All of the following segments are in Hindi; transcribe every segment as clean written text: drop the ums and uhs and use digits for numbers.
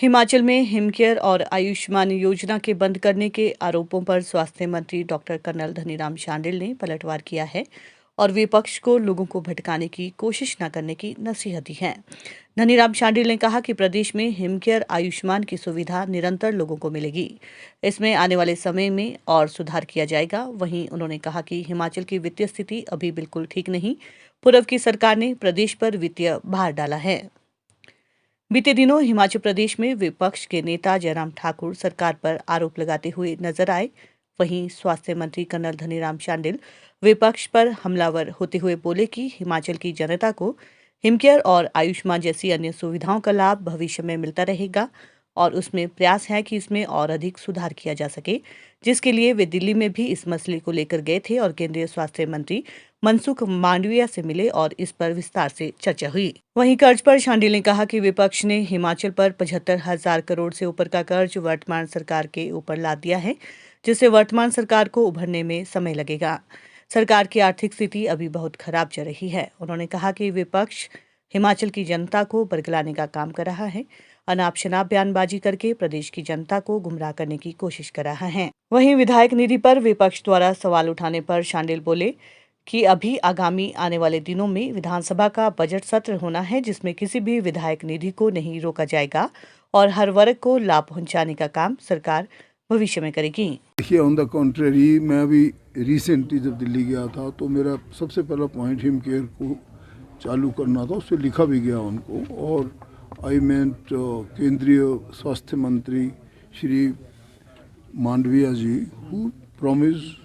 हिमाचल में हिमकेयर और आयुष्मान योजना के बंद करने के आरोपों पर स्वास्थ्य मंत्री डॉक्टर कर्नल धनीराम शांडिल ने पलटवार किया है और विपक्ष को लोगों को भटकाने की कोशिश न करने की नसीहत दी है। धनीराम शांडिल ने कहा कि प्रदेश में हिमकेयर आयुष्मान की सुविधा निरंतर लोगों को मिलेगी। इसमें आने वाले समय में और सुधार किया जाएगा। वहीं उन्होंने कहा कि हिमाचल की वित्तीय स्थिति अभी बिल्कुल ठीक नहीं। पूर्व की सरकार ने प्रदेश पर वित्तीय भार डाला है। बीते दिनों हिमाचल प्रदेश में विपक्ष के नेता जयराम ठाकुर सरकार पर आरोप लगाते हुए नजर आए। वहीं स्वास्थ्य मंत्री कर्नल धनीराम शांडिल विपक्ष पर हमलावर होते हुए बोले कि हिमाचल की जनता को हिमकेयर और आयुष्मान जैसी अन्य सुविधाओं का लाभ भविष्य में मिलता रहेगा और उसमें प्रयास है कि इसमें और अधिक सुधार किया जा सके, जिसके लिए वे दिल्ली में भी इस मसले को लेकर गए थे और केंद्रीय स्वास्थ्य मंत्री मनसुख मांडविया से मिले और इस पर विस्तार से चर्चा हुई। वहीं कर्ज पर शांडिल ने कहा कि विपक्ष ने हिमाचल पर 75,000 करोड़ से ऊपर का कर्ज वर्तमान सरकार के ऊपर लाद दिया है, जिससे वर्तमान सरकार को उभरने में समय लगेगा। सरकार की आर्थिक स्थिति अभी बहुत खराब चल रही है। उन्होंने कहा कि विपक्ष हिमाचल की जनता को बरगलाने का काम कर रहा है, अनाप शनाप बयानबाजी करके प्रदेश की जनता को गुमराह करने की कोशिश कर रहा है। वहीं विधायक निधि पर विपक्ष द्वारा सवाल उठाने पर शांडिल बोले कि अभी आगामी आने वाले दिनों में विधानसभा का बजट सत्र होना है, जिसमें किसी भी विधायक निधि को नहीं रोका जाएगा और हर वर्ग को लाभ पहुंचाने का काम सरकार भविष्य में करेगी। देखिए, ऑन द कॉन्ट्रेरी, मैं अभी रिसेंटली जब दिल्ली गया था तो मेरा सबसे पहला पॉइंट हिमकेयर को चालू करना था। उससे लिखा भी गया उनको, और आई मेंट केंद्रीय स्वास्थ्य मंत्री Shri Mandaviya ji who promise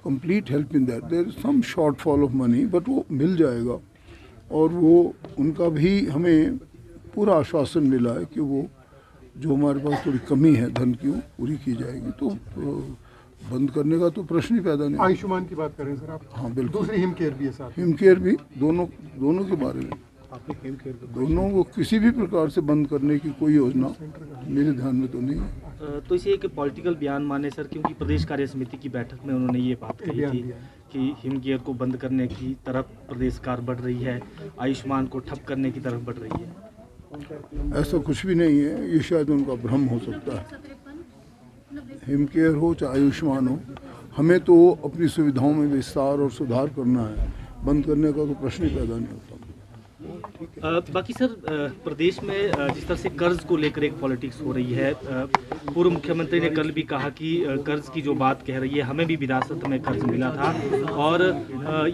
complete help in that. There is some shortfall of money, but वो मिल जाएगा। और वो उनका भी हमें पूरा आश्वासन मिला है कि वो जो हमारे पास थोड़ी कमी है धन की, वो पूरी की जाएगी। तो बंद करने का तो प्रश्न ही पैदा नहीं। आयुष्मान की बात करें सर आप? हाँ बिल्कुल। दूसरी हिमकेयर भी है साथ। हिमकेयर भी, दोनों के बारे में दोनों को किसी भी प्रकार से बंद करने की कोई योजना मेरे ध्यान में तो नहीं है। तो इसे एक पॉलिटिकल बयान माने सर, क्योंकि प्रदेश कार्य समिति की बैठक में उन्होंने ये बात कही थी कि हिमकेयर को बंद करने की तरफ प्रदेश सरकार बढ़ रही है, आयुष्मान को ठप करने की तरफ बढ़ रही है। ऐसा कुछ भी नहीं है, ये शायद उनका भ्रम हो सकता है। हिमकेयर हो चाहे आयुष्मान हो, हमें तो अपनी सुविधाओं में विस्तार और सुधार करना है। बंद करने का तो प्रश्न ही पैदा नहीं होता। बाकी सर, प्रदेश में जिस तरह से कर्ज को लेकर एक पॉलिटिक्स हो रही है, पूर्व मुख्यमंत्री ने कल भी कहा कि कर्ज की जो बात कह रही है, हमें भी विरासत में कर्ज मिला था, और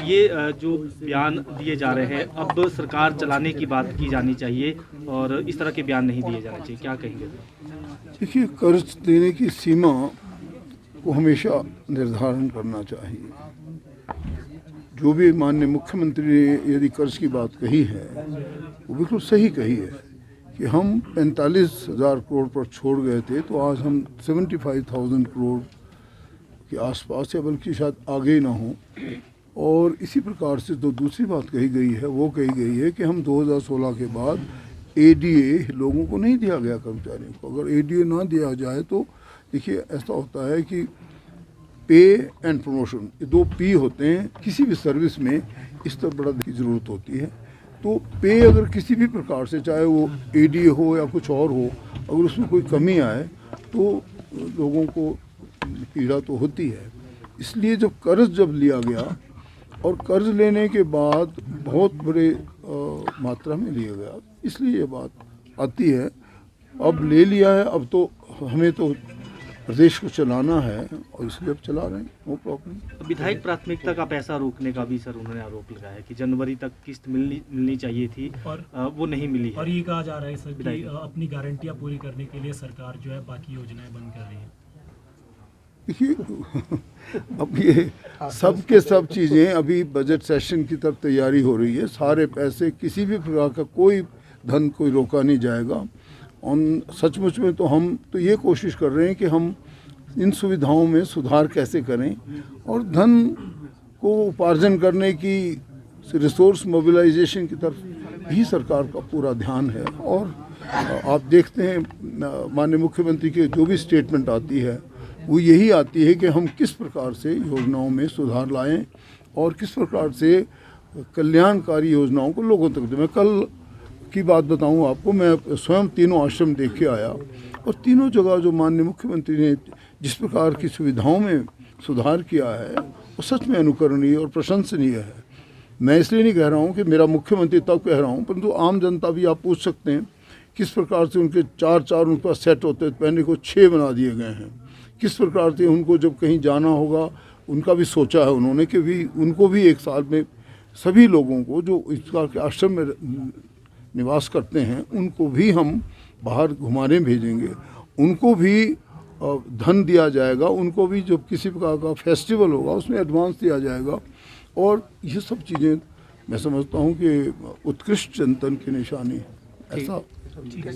ये जो बयान दिए जा रहे हैं, अब सरकार चलाने की बात की जानी चाहिए और इस तरह के बयान नहीं दिए जाने चाहिए। क्या कहेंगे? देखिए, कर्ज देने की सीमा को हमेशा निर्धारण करना चाहिए। जो भी माननीय मुख्यमंत्री ने यदि कर्ज की बात कही है, वो बिल्कुल सही कही है कि हम 45,000 करोड़ पर छोड़ गए थे, तो आज हम 75,000 करोड़ के आसपास, या बल्कि शायद आगे ही ना हो। और इसी प्रकार से जो दूसरी बात कही गई है, वो कही गई है कि हम 2016 के बाद एडीए लोगों को नहीं दिया गया, कर्मचारियों को। अगर एडीए ना दिया जाए तो देखिए, ऐसा होता है कि पे एंड प्रमोशन, ये 2 पी होते हैं। किसी भी सर्विस में इस तरह बड़ा की ज़रूरत होती है। तो पे अगर किसी भी प्रकार से, चाहे वो एडीए हो या कुछ और हो, अगर उसमें कोई कमी आए तो लोगों को पीड़ा तो होती है। इसलिए जब कर्ज लिया गया, और कर्ज लेने के बाद बहुत बड़े मात्रा में लिया गया, इसलिए ये बात आती है। अब ले लिया है, अब तो हमें तो प्रदेश को चलाना है, और इसलिए अब चला रहे हैं, नो प्रॉब्लम। विधायक प्राथमिकता का पैसा रोकने का भी सर उन्होंने आरोप लगाया है कि जनवरी तक किस्त मिलनी चाहिए थी और वो नहीं मिली है। और ये कहा जा रहा है सर कि अपनी गारंटियां पूरी करने के लिए सरकार जो है बाकी योजनाएं बंद कर रही है। देखिए, अब ये सब के सब चीज़ें, अभी बजट सेशन की तरफ तैयारी हो रही है। सारे पैसे, किसी भी प्रकार का कोई धन कोई रोका नहीं जाएगा। और सचमुच में तो हम तो ये कोशिश कर रहे हैं कि हम इन सुविधाओं में सुधार कैसे करें, और धन को उपार्जन करने की, रिसोर्स मोबिलाइजेशन की तरफ ही सरकार का पूरा ध्यान है। और आप देखते हैं, माननीय मुख्यमंत्री की जो भी स्टेटमेंट आती है, वो यही आती है कि हम किस प्रकार से योजनाओं में सुधार लाएं और किस प्रकार से कल्याणकारी योजनाओं को लोगों तक दें। मैं कल की बात बताऊं आपको, मैं स्वयं तीनों आश्रम देख के आया और तीनों जगह जो माननीय मुख्यमंत्री ने जिस प्रकार की सुविधाओं में सुधार किया है वो सच में अनुकरणीय और प्रशंसनीय है। मैं इसलिए नहीं कह रहा हूं कि मेरा मुख्यमंत्री तब कह रहा हूं, परंतु आम जनता भी आप पूछ सकते हैं किस प्रकार से उनके चार उनके पास सेट होते थे, पहनने को 6 बना दिए गए हैं। किस प्रकार से उनको जब कहीं जाना होगा उनका भी सोचा है उन्होंने कि भी उनको भी एक साल में सभी लोगों को जो इस प्रकार के आश्रम में निवास करते हैं उनको भी हम बाहर घुमाने भेजेंगे, उनको भी धन दिया जाएगा, उनको भी जब किसी प्रकार का फेस्टिवल होगा उसमें एडवांस दिया जाएगा। और ये सब चीज़ें मैं समझता हूँ कि उत्कृष्ट चिंतन की निशानी है। ऐसा ठीक है।